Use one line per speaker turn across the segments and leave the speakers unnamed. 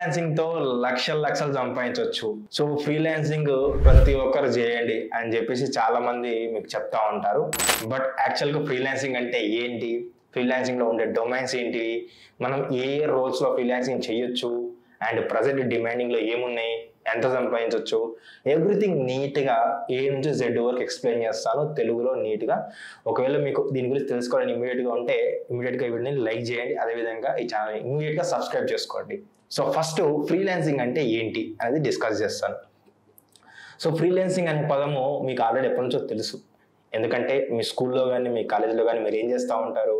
Freelancing తో లక్షలు సంపాదించవచ్చు. సో ఫ్రీలాన్సింగ్ ప్రతి ఒక్కరు చేయండి అని చెప్పేసి చాలా మంది మీకు చెప్తా ఉంటారు. బట్ యాక్చువల్గా ఫ్రీలాన్సింగ్ అంటే ఏంటి, ఫ్రీలాన్సింగ్ లో ఉండే డొమైన్స్ ఏంటి, మనం ఏ రోల్స్ లో ఫ్రీలాన్సింగ్ చేయొచ్చు, అండ్ ప్రజెంట్ డిమాండింగ్ లో ఏమున్నాయి, ఎంత సంపాదించవచ్చు, ఎవ్రీథింగ్ నీట్గా ఏ నుంచి జెడ్ వరకు ఎక్స్ప్లెయిన్ చేస్తాను తెలుగులో నీట్గా. ఒకవేళ మీకు దీని గురించి తెలుసుకోవాలని ఇమీడియట్గా ఉంటే ఇమీడియట్గా వీడియోని లైక్ చేయండి, అదేవిధంగా ఈ ఛానల్ ఇమీడియట్గా సబ్స్క్రైబ్ చేసుకోండి. సో ఫస్ట్ ఫ్రీలాన్సింగ్ అంటే ఏంటి అనేది డిస్కస్ చేస్తాను. సో ఫ్రీలాన్సింగ్ అనే పదము మీకు ఆల్రెడీ ఎప్పటి నుంచో తెలుసు. ఎందుకంటే మీ స్కూల్లో కానీ మీ కాలేజీలో కానీ మీరు ఏం చేస్తూ ఉంటారు,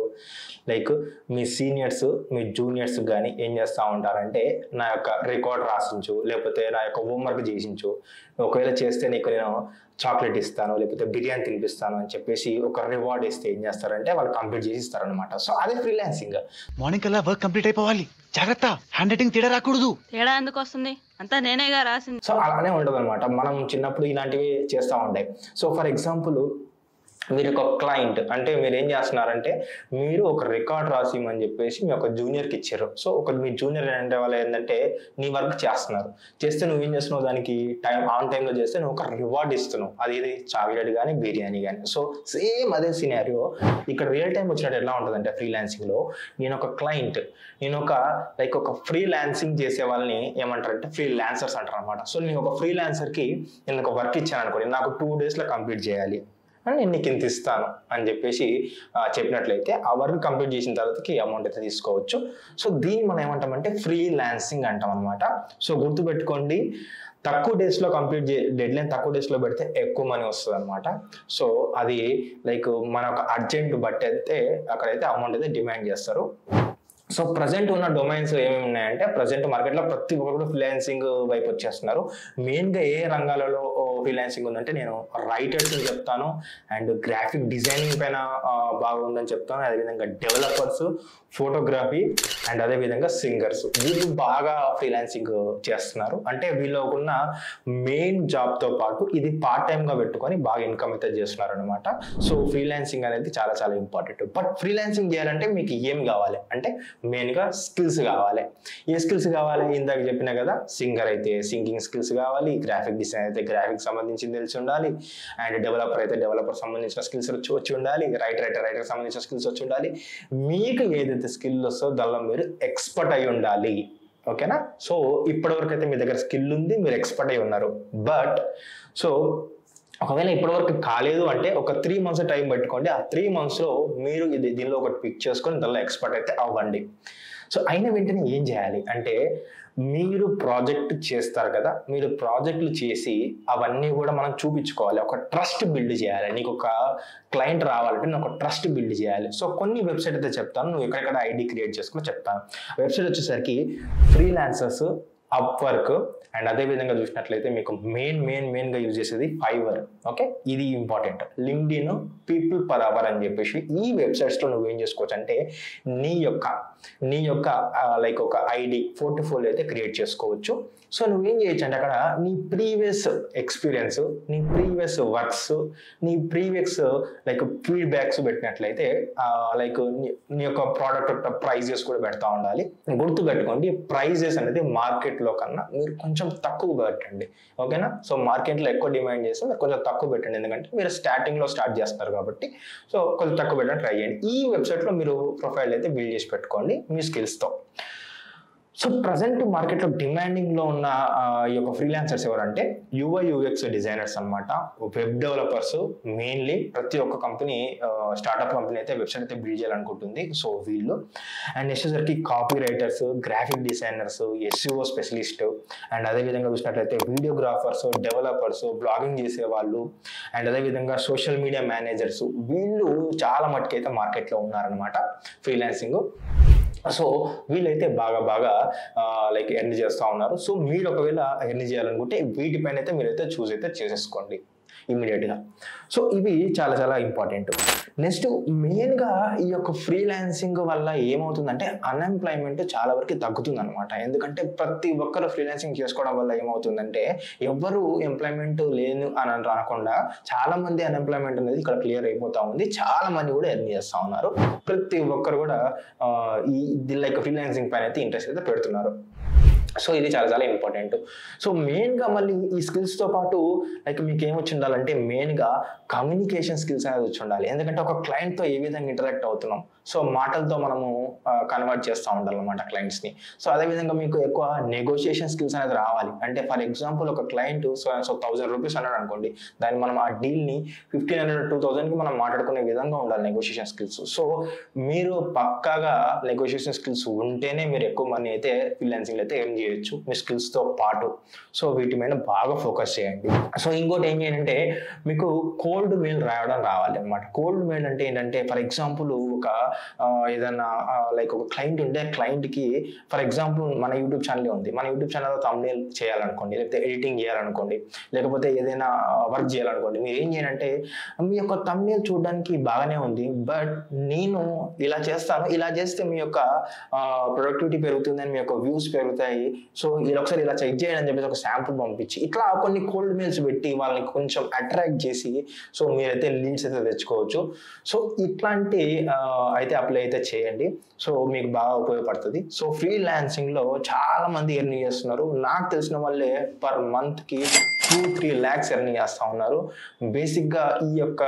లైక్ మీ సీనియర్స్ మీ జూనియర్స్ కానీ ఏం చేస్తూ ఉంటారంటే నా యొక్క రికార్డ్ రాసించు, లేకపోతే నా యొక్క హోంవర్క్ చేసించు, ఒకవేళ చేస్తే నీకు నేను చాక్లెట్ ఇస్తాను, లేకపోతే బిర్యానీ తినిపిస్తాను అని చెప్పేసి ఒక రివార్డ్ ఇస్తే ఏం చేస్తారంటే వాళ్ళు కంప్లీట్ చేసి ఇస్తారనమాట. సో అదే ఫ్రీలాన్సింగ్.
మార్నింగ్ కల్లా వర్క్ కంప్లీట్ అయిపోవాలి, జాగ్రత్త, హ్యాండ్ రైటింగ్ తేడా రాకూడదు.
తేడా ఎందుకు వస్తుంది, అంతా నేనేగా రాసింది.
సో అలానే ఉండదు అనమాట. మనం చిన్నప్పుడు ఇలాంటివి చేస్తూ ఉంటాయి. సో ఫర్ ఎగ్జాంపుల్ మీరు ఒక క్లయింట్ అంటే మీరు ఏం చేస్తున్నారంటే మీరు ఒక రికార్డ్ రాసిమని చెప్పేసి మీ ఒక జూనియర్కి ఇచ్చారు. సో ఒక మీ జూనియర్ అంటే వాళ్ళు ఏంటంటే నీ వర్క్ చేస్తున్నారు, చేస్తే నువ్వేం చేస్తున్నావు, దానికి ఆన్ టైంలో చేస్తే నువ్వు ఒక రివార్డ్ ఇస్తున్నావు, అది చాక్లెట్ కానీ బిర్యానీ కానీ. సో సేమ్ అదే సినారియో ఇక్కడ రియల్ టైం వచ్చినట్టు ఎలా ఉంటుందంటే ఫ్రీలాన్సింగ్లో నేను ఒక క్లయింట్, నేను ఒక లైక్ ఒక ఫ్రీలాన్సింగ్ చేసే వాళ్ళని ఏమంటారంటే ఫ్రీలాన్సర్స్ అంటారు అనమాట. సో నేను ఒక ఫ్రీలాన్సర్కి నేను ఒక వర్క్ ఇచ్చాను అనుకోండి, నాకు 2 daysలో కంప్లీట్ చేయాలి అని నేను నీకు ఇంత ఇస్తాను అని చెప్పేసి చెప్పినట్లయితే ఆ వర్క్ కంప్లీట్ చేసిన తర్వాతకి అమౌంట్ అయితే తీసుకోవచ్చు. సో దీన్ని మనం ఏమంటామంటే ఫ్రీలాన్సింగ్ అంటాం అనమాట. సో గుర్తుపెట్టుకోండి, తక్కువ డేస్లో కంప్లీట్ డెడ్లైన్ తక్కువ డేస్లో పెడితే ఎక్కువ మనీ వస్తుంది అనమాట. సో అది లైక్ మన ఒక అర్జెంట్ బట్టి అయితే అక్కడైతే అమౌంట్ అయితే డిమాండ్ చేస్తారు. సో ప్రజెంట్ ఉన్న డొమైన్స్ ఏమేమి ఉన్నాయంటే ప్రజెంట్ మార్కెట్లో ప్రతి ఒక్కరు ఫ్రీలాన్సింగ్ వైపు వచ్చేస్తున్నారు. మెయిన్గా ఏ రంగాలలో ఫ్రీలాన్సింగ్ ఉందంటే నేను రైటర్స్ అని చెప్తాను, అండ్ గ్రాఫిక్ డిజైనింగ్ పైన బాగా ఉందని చెప్తాను, అదేవిధంగా డెవలపర్స్, ఫోటోగ్రఫీ, అండ్ అదేవిధంగా సింగర్స్, వీళ్ళు బాగా ఫ్రీలాన్సింగ్ చేస్తున్నారు. అంటే వీళ్ళకున్న మెయిన్ జాబ్తో పాటు ఇది పార్ట్ టైమ్గా పెట్టుకొని బాగా ఇన్కమ్ అయితే చేస్తున్నారు అనమాట. సో ఫ్రీలాన్సింగ్ అనేది చాలా చాలా ఇంపార్టెంట్. బట్ ఫ్రీలాన్సింగ్ చేయాలంటే మీకు ఏం కావాలి అంటే మెయిన్గా స్కిల్స్ కావాలి. ఏ స్కిల్స్ కావాలి, ఇందాక చెప్పినా కదా, సింగర్ అయితే సింగింగ్ స్కిల్స్ కావాలి, గ్రాఫిక్ డిజైన్ అయితే గ్రాఫిక్ సంబంధించి తెలిసి ఉండాలి, అండ్ డెవలపర్ అయితే డెవలపర్ సంబంధించిన స్కిల్స్ వచ్చి ఉండాలి, రైటర్ సంబంధించిన స్కిల్స్ వచ్చి ఉండాలి. మీకు ఏదైతే స్కిల్ వస్తుందో దానిలో మీరు ఎక్స్పర్ట్ అయి ఉండాలి. ఓకేనా? సో ఇప్పటివరకు అయితే మీ దగ్గర స్కిల్ ఉంది, మీరు ఎక్స్పర్ట్ అయి ఉన్నారు. బట్ సో ఒకవేళ ఇప్పటివరకు కాలేదు అంటే ఒక 3 months టైం పెట్టుకోండి. ఆ 3 monthsలో మీరు దీనిలో ఒకటి పిక్ చేసుకొని దానిలో ఎక్స్పర్ట్ అయితే అవ్వండి. సో అయిన వెంటనే ఏం చేయాలి అంటే మీరు ప్రాజెక్ట్ చేస్తారు కదా, మీరు ప్రాజెక్టులు చేసి అవన్నీ కూడా మనం చూపించుకోవాలి, ఒక ట్రస్ట్ బిల్డ్ చేయాలి. నీకు ఒక క్లయింట్ రావాలంటే నేను ఒక ట్రస్ట్ బిల్డ్ చేయాలి. సో కొన్ని వెబ్సైట్ అయితే చెప్తాను, నువ్వు ఎక్కడెక్కడ ఐడి క్రియేట్ చేసుకుని చెప్తాను. వెబ్సైట్ వచ్చేసరికి ఫ్రీలాన్సర్స్, అప్వర్క్, అండ్ అదేవిధంగా చూసినట్లయితే మీకు మెయిన్గా యూజ్ చేసేది ఫైవర్. ఓకే, ఇది important. LinkedIn, PeoplePerHour అని చెప్పేసి ఈ వెబ్సైట్స్లో నువ్వు ఏం చేసుకోవచ్చు అంటే నీ యొక్క లైక్ ఒక ఐడి పోర్ట్ఫోలియో అయితే క్రియేట్ చేసుకోవచ్చు. సో నువ్వేం చేయొచ్చు అంటే అక్కడ నీ ప్రీవియస్ ఎక్స్పీరియన్స్, నీ ప్రీవియస్ వర్క్స్, నీ ప్రీవియస్ లైక్ ఫీడ్బ్యాక్స్ పెట్టినట్లయితే లైక్ నీ యొక్క ప్రోడక్ట్ ప్రైజెస్ కూడా పెడతా ఉండాలి. గుర్తుపెట్టుకోండి, ప్రైజెస్ అనేది మార్కెట్లో కన్నా మీరు కొంచెం తక్కువ పెట్టండి. ఓకేనా? సో మార్కెట్లో ఎక్కువ డిమాండ్ చేస్తే మీరు కొంచెం తక్కువ పెట్టండి, ఎందుకంటే మీరు స్టార్టింగ్లో స్టార్ట్ చేస్తారు కాబట్టి. సో కొంచెం తక్కువ పెట్టడం ట్రై చేయండి. ఈ వెబ్సైట్లో మీరు ప్రొఫైల్ అయితే బిల్డ్ చేసి పెట్టుకోండి మీ స్కిల్స్తో. సో ప్రజెంట్ మార్కెట్లో డిమాండింగ్లో ఉన్న ఈ యొక్క ఫ్రీలాన్సర్స్ ఎవరంటే UI UX డిజైనర్స్ అనమాట, వెబ్ డెవలపర్స్. మెయిన్లీ ప్రతి ఒక్క కంపెనీ స్టార్టప్ కంపెనీ అయితే వెబ్సైట్ అయితే బిల్డ్ చేయాలనుకుంటుంది. సో వీళ్ళు అండ్ నెక్స్ట్ వచ్చేసరికి copy writers, graphic designers, SEO specialist, and అదేవిధంగా చూసినట్లయితే వీడియోగ్రాఫర్స్, డెవలపర్స్, బ్లాగింగ్ చేసేవాళ్ళు, అండ్ అదేవిధంగా సోషల్ మీడియా మేనేజర్స్, వీళ్ళు చాలా మట్టుకైతే మార్కెట్లో ఉన్నారనమాట ఫ్రీలాన్సింగ్. సో వీళ్ళైతే బాగా లైక్ ఎర్న్ చేస్తూ ఉన్నారు. సో మీరు ఒకవేళ ఎర్న్ చేయాలనుకుంటే వీటిపైన అయితే మీరైతే చూస్ అయితే చేసేసుకోండి ఇమీడియట్గా. సో ఇవి చాలా చాలా ఇంపార్టెంట్. నెక్స్ట్ మెయిన్గా ఈ యొక్క ఫ్రీలాన్సింగ్ వల్ల ఏమవుతుందంటే అన్ఎంప్లాయ్మెంట్ చాలా వరకు తగ్గుతుంది అనమాట. ఎందుకంటే ప్రతి ఒక్కరు ఫ్రీలాన్సింగ్ చేసుకోవడం వల్ల ఏమవుతుందంటే ఎవరు ఎంప్లాయ్మెంట్ లేదు అని అనకుండా చాలా మంది అన్ఎంప్లాయ్మెంట్ అనేది ఇక్కడ క్లియర్ అయిపోతా ఉంది. చాలా మంది కూడా ఎర్న్ చేస్తూ ఉన్నారు. ప్రతి ఒక్కరు కూడా ఈ లైక్ ఫ్రీలాన్సింగ్ పైన అయితే ఇంట్రెస్ట్ అయితే పెడుతున్నారు. సో ఇది చాలా చాలా ఇంపార్టెంట్. సో మెయిన్గా మళ్ళీ ఈ స్కిల్స్తో పాటు లైక్ మీకు ఏమొచ్చి ఉండాలంటే మెయిన్గా కమ్యూనికేషన్ స్కిల్స్ అనేది వచ్చి ఉండాలి. ఎందుకంటే ఒక క్లయింట్తో ఏ విధంగా ఇంటరాక్ట్ అవుతున్నాం, సో మాటలతో మనము కన్వర్ట్ చేస్తూ ఉండాలన్నమాట క్లయింట్స్ని. సో అదేవిధంగా మీకు ఎక్కువ నెగోషియేషన్ స్కిల్స్ అనేది రావాలి. అంటే ఫర్ ఎగ్జాంపుల్ ఒక క్లయింట్ సో 1000 రూపీస్ అన్నాడు అనుకోండి, దాన్ని మనం ఆ డీల్ని 1500 2000కి మనం మాట్లాడుకునే విధంగా ఉండాలి నెగోషియేషన్ స్కిల్స్. సో మీరు పక్కాగా నెగోషియేషన్ స్కిల్స్ ఉంటేనే మీరు ఎక్కువ మనీ అయితే ఫ్రీలాన్సింగ్ అయితే ఏం చేయొచ్చు మీ స్కిల్స్తో పాటు. సో వీటి మీద బాగా ఫోకస్ చేయండి. సో ఇంకోటి ఏం చేయాలంటే మీకు కోల్డ్ మెయిల్ రాయడం రావాలి అనమాట. కోల్డ్ మెయిల్ అంటే ఏంటంటే ఫర్ ఎగ్జాంపుల్ ఒక ఏదైనా లైక్ ఒక క్లయింట్ ఉంటే క్లయింట్కి ఫర్ ఎగ్జాంపుల్ మన యూట్యూబ్ ఛానల్ ఉంది, మన యూట్యూబ్ ఛానల్లో థంబ్నెయిల్ చేయాలనుకోండి, లేకపోతే ఎడిటింగ్ చేయాలనుకోండి, లేకపోతే ఏదైనా వర్క్ చేయాలనుకోండి, మీరు ఏం చేయాలంటే మీ యొక్క థంబ్నెయిల్ చూడడానికి బాగానే ఉంది, బట్ నేను ఇలా చేస్తాను, ఇలా చేస్తే మీ యొక్క ప్రొడక్టివిటీ పెరుగుతుందని, మీ యొక్క వ్యూస్ పెరుగుతాయి, సో ఇలా ఒకసారి ఇలా చెక్ చేయండి అని చెప్పేసి ఒక శాంపుల్ పంపించి ఇట్లా కొన్ని కోల్డ్ మెయిల్స్ పెట్టి వాళ్ళని కొంచెం అట్రాక్ట్ చేసి సో మీరైతే లీడ్స్ అయితే తెచ్చుకోవచ్చు. సో ఇట్లాంటి అయితే అప్లై అయితే చేయండి. సో మీకు బాగా ఉపయోగపడుతుంది. సో ఫ్రీలాన్సింగ్లో చాలా మంది ఎర్నింగ్ చేస్తున్నారు. నాకు తెలిసిన వాళ్ళే పర్ మంత్కి 2-3 lakhs ఎర్నింగ్ చేస్తూ ఉన్నారు. బేసిక్గా ఈ యొక్క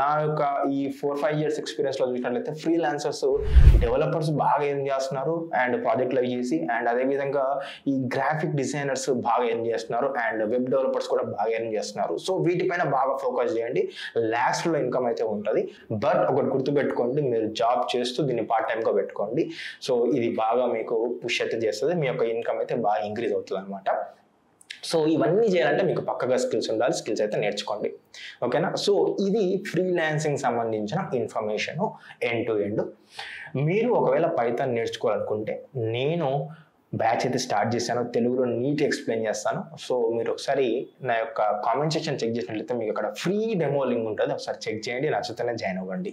నా యొక్క ఈ 4-5 years ఎక్స్పీరియన్స్లో చూసినట్లయితే ఫ్రీలాన్సర్స్ డెవలపర్స్ బాగా ఎర్న్ చేస్తున్నారు అండ్ ప్రాజెక్ట్లు అవి చేసి, అండ్ అదేవిధంగా ఈ గ్రాఫిక్ డిజైనర్స్ బాగా ఎర్న్ చేస్తున్నారు అండ్ వెబ్ డెవలపర్స్ కూడా బాగా ఎర్న్ చేస్తున్నారు. సో వీటిపైన బాగా ఫోకస్ చేయండి. లాక్స్లో ఇన్కమ్ అయితే ఉంటుంది. బట్ ఒకటి గుర్తుపెట్టుకోండి, మీరు జాబ్ చేస్తూ దీన్ని పార్ట్ టైమ్గా పెట్టుకోండి. సో ఇది బాగా మీకు పుష్ అయితే చేస్తుంది, మీ యొక్క ఇన్కమ్ అయితే బాగా ఇంక్రీజ్ అవుతుంది అనమాట. సో ఇవన్నీ చేయాలంటే మీకు పక్కగా స్కిల్స్ ఉండాలి, స్కిల్స్ అయితే నేర్చుకోండి. ఓకేనా? సో ఇది ఫ్రీలాన్సింగ్ సంబంధించిన ఇన్ఫర్మేషన్ ఎండ్ టు ఎండ్. మీరు ఒకవేళ పైథాన్ నేర్చుకోవాలనుకుంటే నేను బ్యాచ్ అయితే స్టార్ట్ చేశాను, తెలుగులో నీట్ ఎక్స్ప్లెయిన్ చేస్తాను. సో మీరు ఒకసారి నా యొక్క కామెంట్ సెక్షన్ చెక్ చేసినట్లయితే మీకు అక్కడ ఫ్రీ డెమో లింక్ ఉంటుంది, ఒకసారి చెక్ చేయండి, నచ్చితేనే జాయిన్ అవ్వండి.